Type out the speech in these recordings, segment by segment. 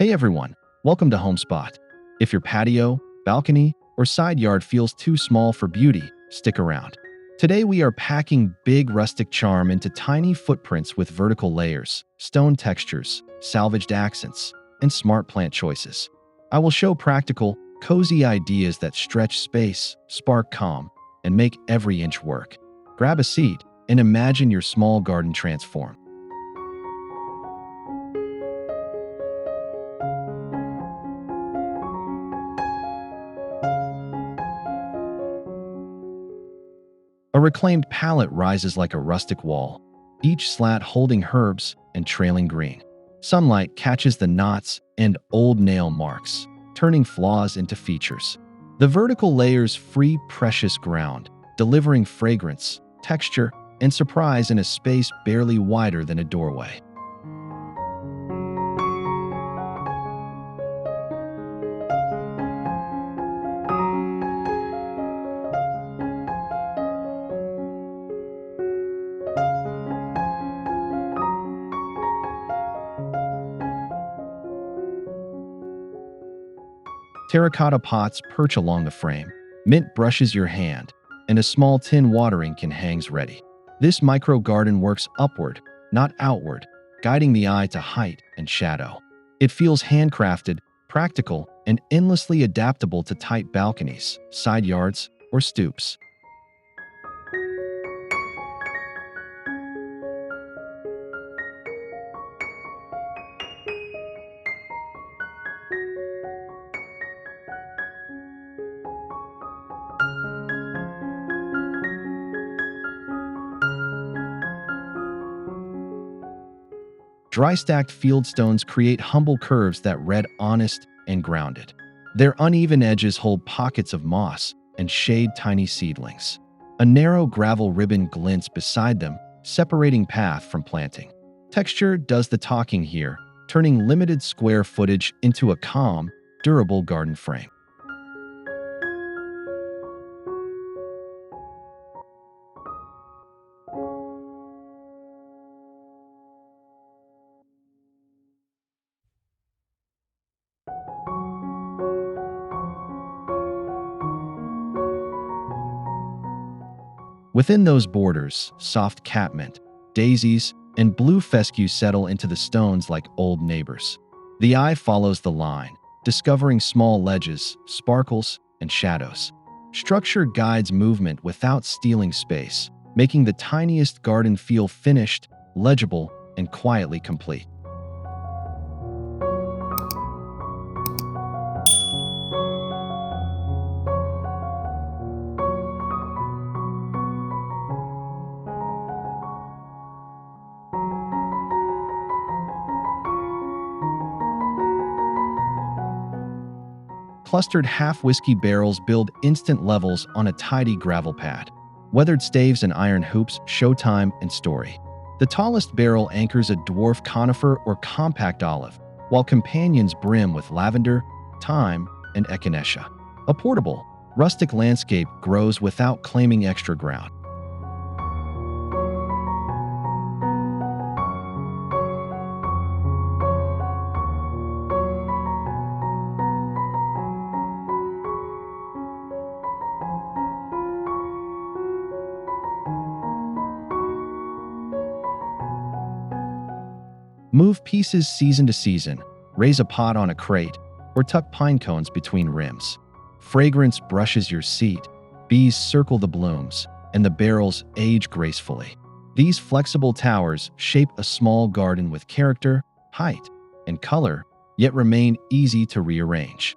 Hey everyone, welcome to Homespot. If your patio, balcony, or side yard feels too small for beauty, stick around. Today we are packing big rustic charm into tiny footprints with vertical layers, stone textures, salvaged accents, and smart plant choices. I will show practical, cozy ideas that stretch space, spark calm, and make every inch work. Grab a seat and imagine your small garden transform. A reclaimed pallet rises like a rustic wall, each slat holding herbs and trailing green. Sunlight catches the knots and old nail marks, turning flaws into features. The vertical layers free precious ground, delivering fragrance, texture, and surprise in a space barely wider than a doorway. Terracotta pots perch along the frame, mint brushes your hand, and a small tin watering can hangs ready. This micro garden works upward, not outward, guiding the eye to height and shadow. It feels handcrafted, practical, and endlessly adaptable to tight balconies, side yards, or stoops. Dry-stacked fieldstones create humble curves that read honest and grounded. Their uneven edges hold pockets of moss and shade tiny seedlings. A narrow gravel ribbon glints beside them, separating path from planting. Texture does the talking here, turning limited square footage into a calm, durable garden frame. Within those borders, soft catmint, daisies, and blue fescue settle into the stones like old neighbors. The eye follows the line, discovering small ledges, sparkles, and shadows. Structure guides movement without stealing space, making the tiniest garden feel finished, legible, and quietly complete. Clustered half-whiskey barrels build instant levels on a tidy gravel pad. Weathered staves and iron hoops show time and story. The tallest barrel anchors a dwarf conifer or compact olive, while companions brim with lavender, thyme, and echinacea. A portable, rustic landscape grows without claiming extra ground. Move pieces season to season, raise a pot on a crate, or tuck pine cones between rims. Fragrance brushes your seat, bees circle the blooms, and the barrels age gracefully. These flexible towers shape a small garden with character, height, and color, yet remain easy to rearrange.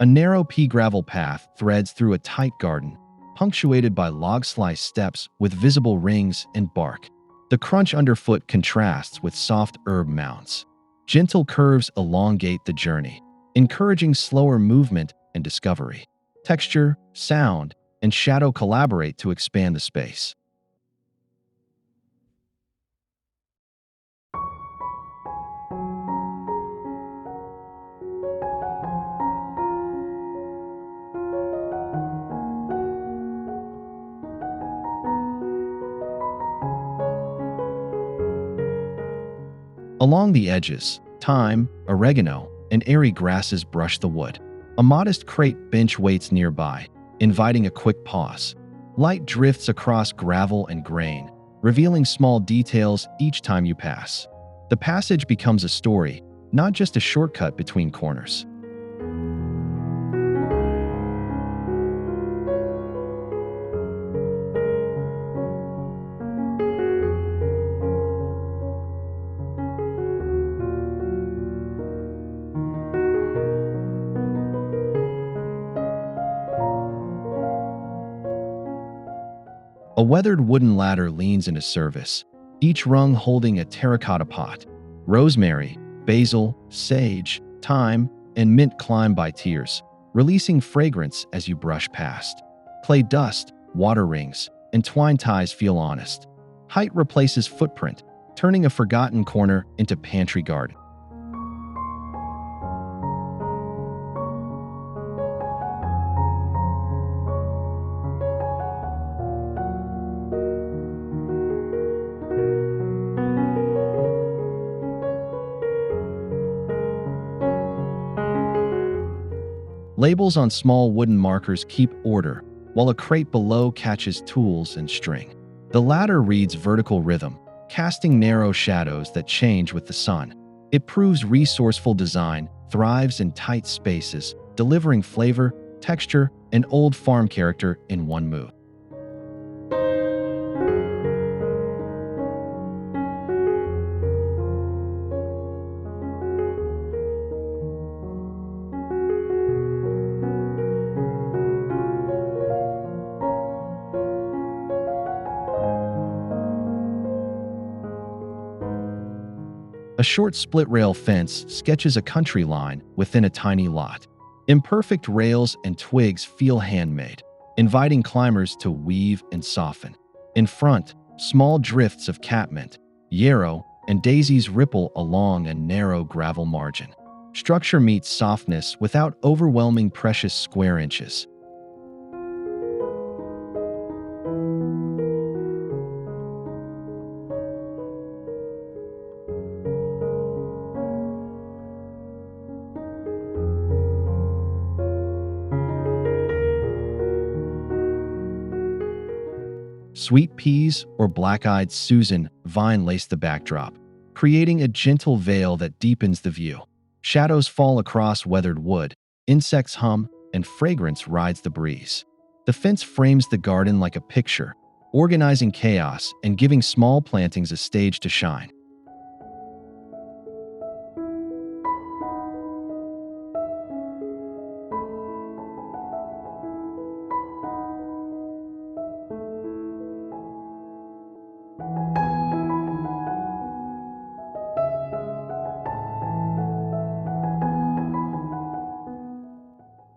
A narrow pea gravel path threads through a tight garden, punctuated by log slice steps with visible rings and bark. The crunch underfoot contrasts with soft herb mounds. Gentle curves elongate the journey, encouraging slower movement and discovery. Texture, sound, and shadow collaborate to expand the space. Along the edges, thyme, oregano, and airy grasses brush the wood. A modest crate bench waits nearby, inviting a quick pause. Light drifts across gravel and grain, revealing small details each time you pass. The passage becomes a story, not just a shortcut between corners. A weathered wooden ladder leans into service, each rung holding a terracotta pot. Rosemary, basil, sage, thyme, and mint climb by tiers, releasing fragrance as you brush past. Clay dust, water rings, and twine ties feel honest. Height replaces footprint, turning a forgotten corner into pantry garden. Labels on small wooden markers keep order, while a crate below catches tools and string. The ladder reads vertical rhythm, casting narrow shadows that change with the sun. It proves resourceful design thrives in tight spaces, delivering flavor, texture, and old farm character in one move. A short split-rail fence sketches a country line within a tiny lot. Imperfect rails and twigs feel handmade, inviting climbers to weave and soften. In front, small drifts of catmint, yarrow, and daisies ripple along a narrow gravel margin. Structure meets softness without overwhelming precious square inches. Sweet peas or black-eyed Susan vine lace the backdrop, creating a gentle veil that deepens the view. Shadows fall across weathered wood, insects hum, and fragrance rides the breeze. The fence frames the garden like a picture, organizing chaos and giving small plantings a stage to shine.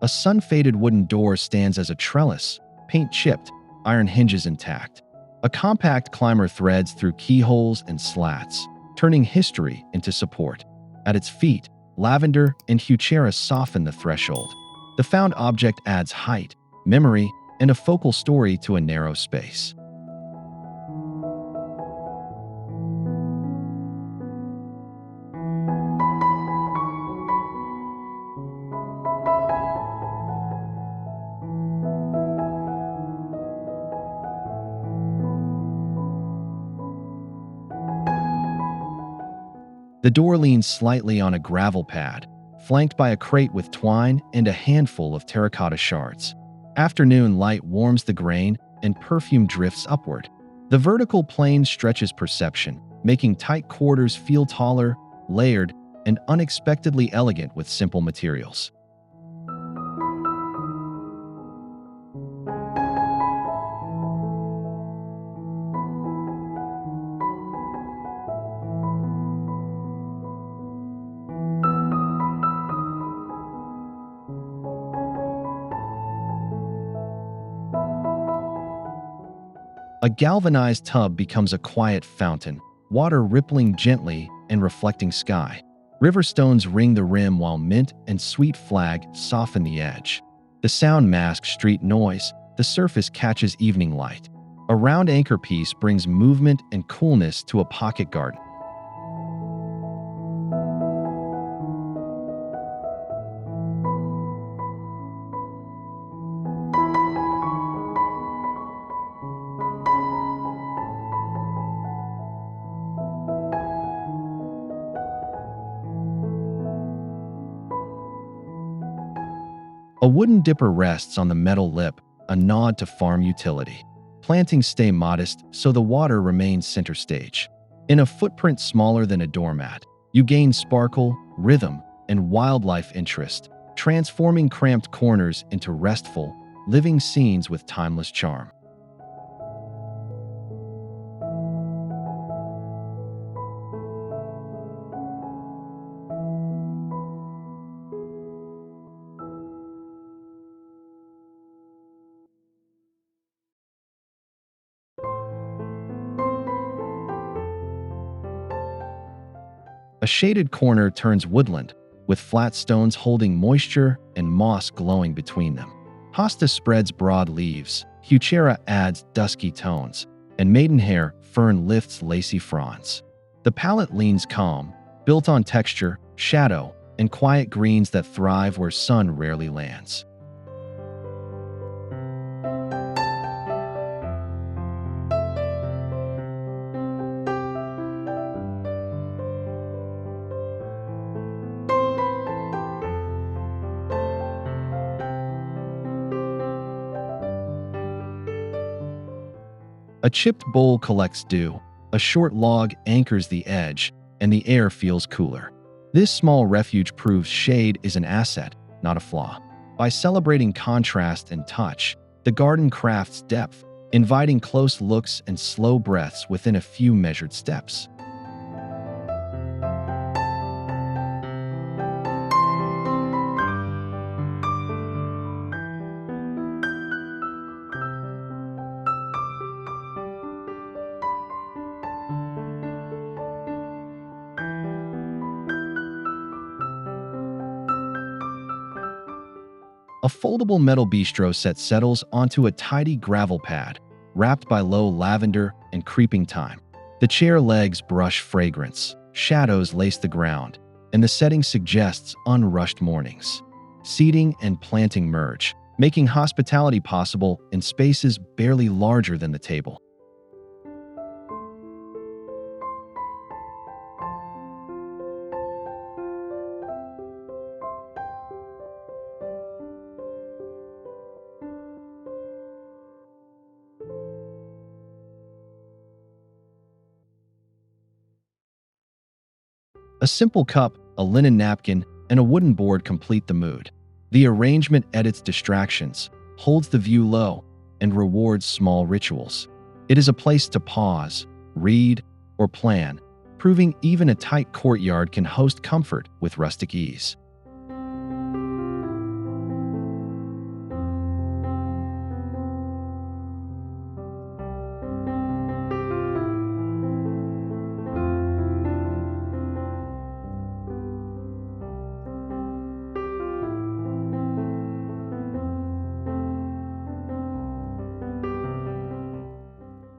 A sun-faded wooden door stands as a trellis, paint chipped, iron hinges intact. A compact climber threads through keyholes and slats, turning history into support. At its feet, lavender and heuchera soften the threshold. The found object adds height, memory, and a focal story to a narrow space. The door leans slightly on a gravel pad, flanked by a crate with twine and a handful of terracotta shards. Afternoon light warms the grain and perfume drifts upward. The vertical plane stretches perception, making tight quarters feel taller, layered, and unexpectedly elegant with simple materials. A galvanized tub becomes a quiet fountain, water rippling gently and reflecting sky. River stones ring the rim while mint and sweet flag soften the edge. The sound masks street noise, the surface catches evening light. A round anchor piece brings movement and coolness to a pocket garden. A wooden dipper rests on the metal lip, a nod to farm utility. Plantings stay modest, so the water remains center stage. In a footprint smaller than a doormat, you gain sparkle, rhythm, and wildlife interest, transforming cramped corners into restful, living scenes with timeless charm. A shaded corner turns woodland, with flat stones holding moisture and moss glowing between them. Hosta spreads broad leaves, Heuchera adds dusky tones, and maidenhair fern lifts lacy fronds. The palette leans calm, built on texture, shadow, and quiet greens that thrive where sun rarely lands. A chipped bowl collects dew, a short log anchors the edge, and the air feels cooler. This small refuge proves shade is an asset, not a flaw. By celebrating contrast and touch, the garden crafts depth, inviting close looks and slow breaths within a few measured steps. A foldable metal bistro set settles onto a tidy gravel pad, wrapped by low lavender and creeping thyme. The chair legs brush fragrance, shadows lace the ground, and the setting suggests unrushed mornings. Seating and planting merge, making hospitality possible in spaces barely larger than the table. A simple cup, a linen napkin, and a wooden board complete the mood. The arrangement edits distractions, holds the view low, and rewards small rituals. It is a place to pause, read, or plan, proving even a tight courtyard can host comfort with rustic ease.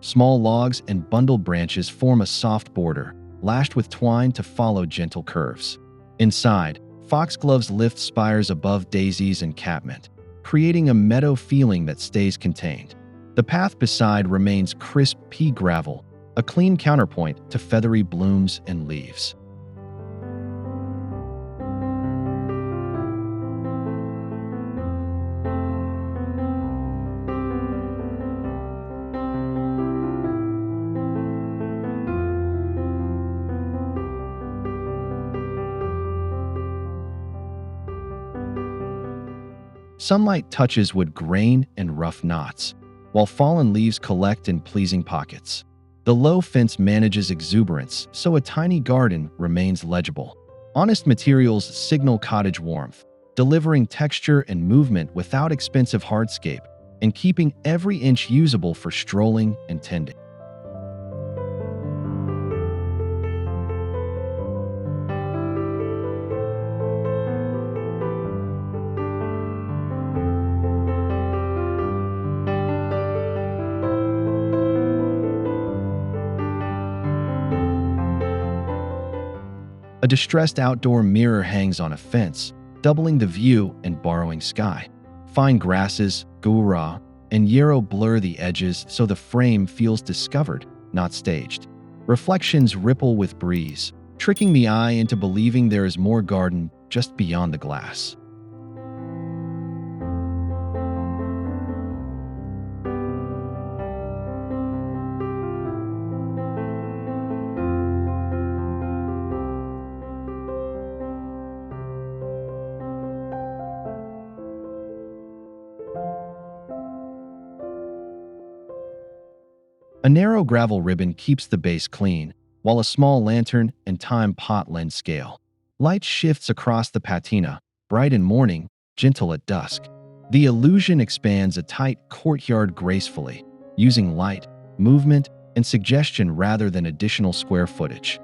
Small logs and bundled branches form a soft border, lashed with twine to follow gentle curves. Inside, foxgloves lift spires above daisies and catmint, creating a meadow feeling that stays contained. The path beside remains crisp pea gravel, a clean counterpoint to feathery blooms and leaves. Sunlight touches wood grain and rough knots, while fallen leaves collect in pleasing pockets. The low fence manages exuberance, so a tiny garden remains legible. Honest materials signal cottage warmth, delivering texture and movement without expensive hardscape, and keeping every inch usable for strolling and tending. A distressed outdoor mirror hangs on a fence, doubling the view and borrowing sky. Fine grasses, guara, and yarrow blur the edges so the frame feels discovered, not staged. Reflections ripple with breeze, tricking the eye into believing there is more garden just beyond the glass. A narrow gravel ribbon keeps the base clean, while a small lantern and time pot lend scale. Light shifts across the patina, bright in morning, gentle at dusk. The illusion expands a tight courtyard gracefully, using light, movement, and suggestion rather than additional square footage.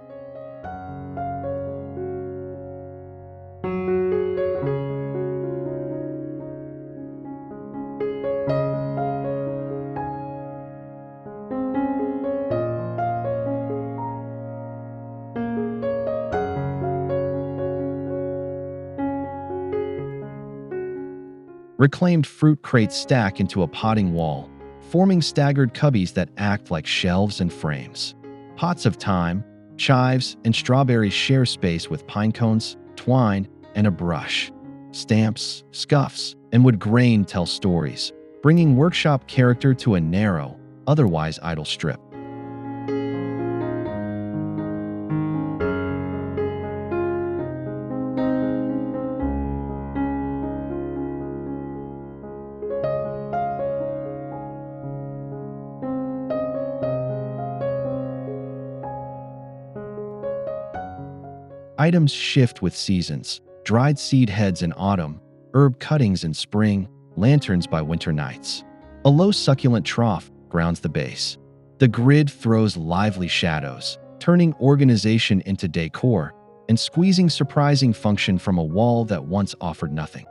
Reclaimed fruit crates stack into a potting wall, forming staggered cubbies that act like shelves and frames. Pots of thyme, chives, and strawberries share space with pine cones, twine, and a brush. Stamps, scuffs, and wood grain tell stories, bringing workshop character to a narrow, otherwise idle strip. Items shift with seasons: dried seed heads in autumn, herb cuttings in spring, lanterns by winter nights. A low succulent trough grounds the base. The grid throws lively shadows, turning organization into decor and squeezing surprising function from a wall that once offered nothing.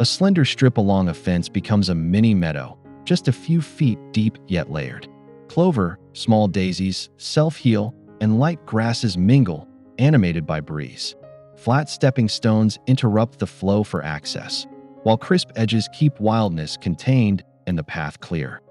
A slender strip along a fence becomes a mini meadow, just a few feet deep yet layered. Clover, small daisies, self-heal, and light grasses mingle, animated by breeze. Flat stepping stones interrupt the flow for access, while crisp edges keep wildness contained and the path clear.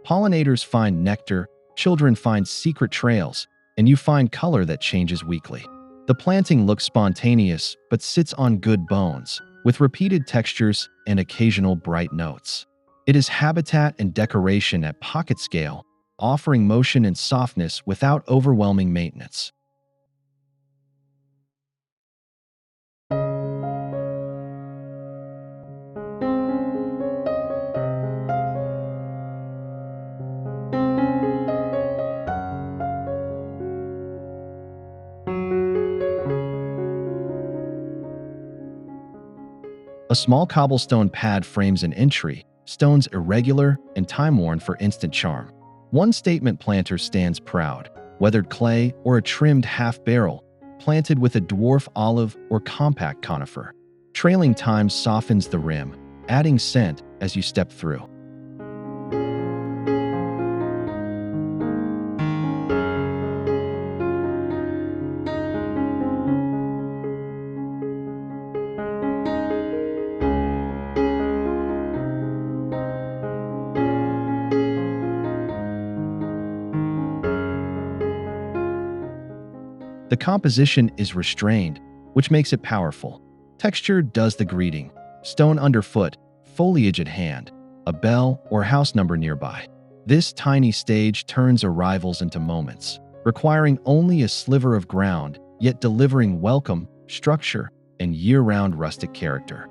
Pollinators find nectar, children find secret trails, and you find color that changes weekly. The planting looks spontaneous but sits on good bones, with repeated textures and occasional bright notes. It is habitat and decoration at pocket scale, offering motion and softness without overwhelming maintenance. A small cobblestone pad frames an entry, stones irregular and time-worn for instant charm. One statement planter stands proud, weathered clay or a trimmed half-barrel, planted with a dwarf olive or compact conifer. Trailing thyme softens the rim, adding scent as you step through. The composition is restrained, which makes it powerful. Texture does the greeting. Stone underfoot, foliage at hand, a bell or house number nearby. This tiny stage turns arrivals into moments, requiring only a sliver of ground, yet delivering welcome, structure, and year-round rustic character.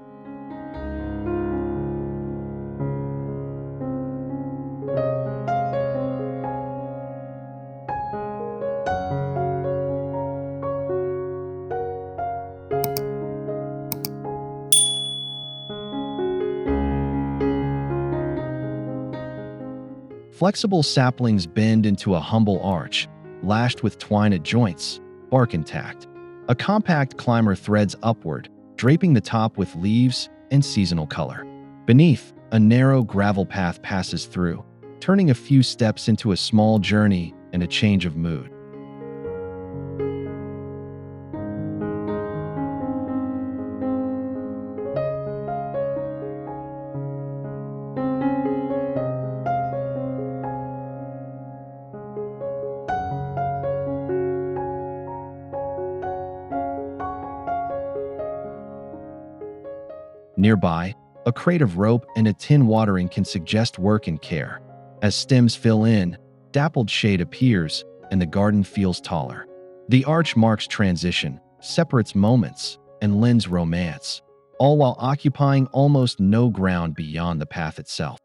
Flexible saplings bend into a humble arch, lashed with twine at joints, bark intact. A compact climber threads upward, draping the top with leaves and seasonal color. Beneath, a narrow gravel path passes through, turning a few steps into a small journey and a change of mood. Nearby, a crate of rope and a tin watering can suggest work and care. As stems fill in, dappled shade appears, and the garden feels taller. The arch marks transition, separates moments, and lends romance, all while occupying almost no ground beyond the path itself.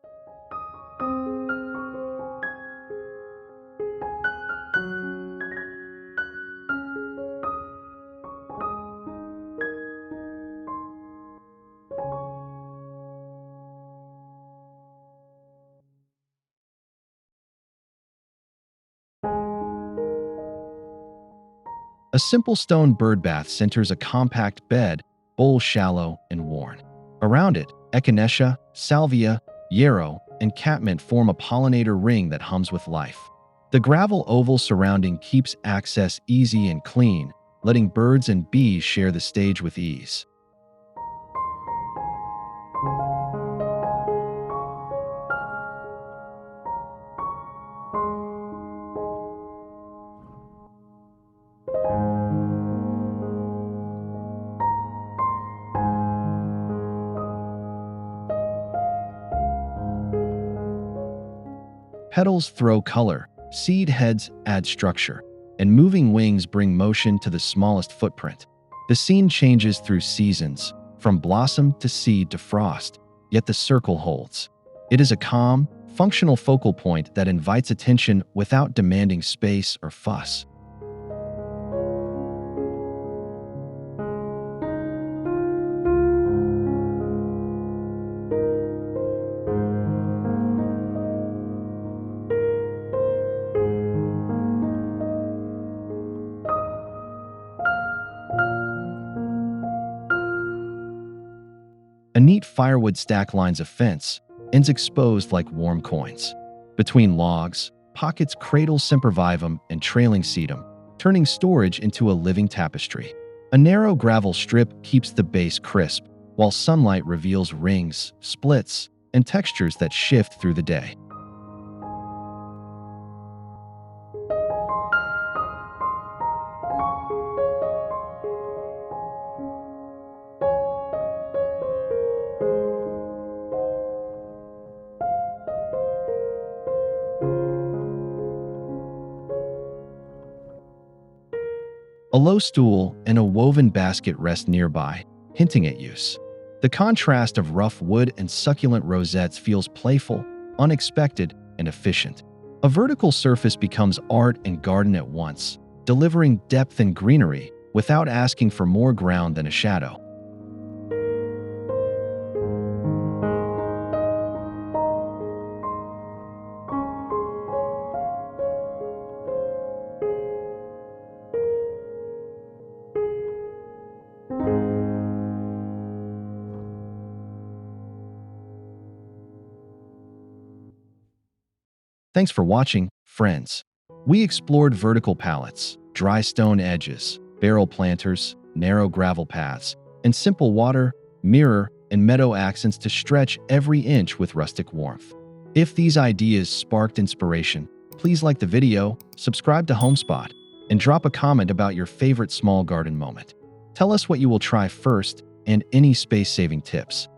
A simple stone birdbath centers a compact bed, bowl shallow and worn. Around it, echinacea, salvia, yarrow, and catmint form a pollinator ring that hums with life. The gravel oval surrounding keeps access easy and clean, letting birds and bees share the stage with ease. Petals throw color, seed heads add structure, and moving wings bring motion to the smallest footprint. The scene changes through seasons, from blossom to seed to frost, yet the circle holds. It is a calm, functional focal point that invites attention without demanding space or fuss. A neat firewood stack lines a fence, ends exposed like warm coins. Between logs, pockets cradle sempervivum and trailing sedum, turning storage into a living tapestry. A narrow gravel strip keeps the base crisp, while sunlight reveals rings, splits, and textures that shift through the day. A low stool and a woven basket rest nearby, hinting at use. The contrast of rough wood and succulent rosettes feels playful, unexpected, and efficient. A vertical surface becomes art and garden at once, delivering depth and greenery without asking for more ground than a shadow. Thanks for watching, friends. We explored vertical pallets, dry stone edges, barrel planters, narrow gravel paths, and simple water, mirror, and meadow accents to stretch every inch with rustic warmth. If these ideas sparked inspiration, please like the video, subscribe to Homespot, and drop a comment about your favorite small garden moment. Tell us what you will try first and any space-saving tips.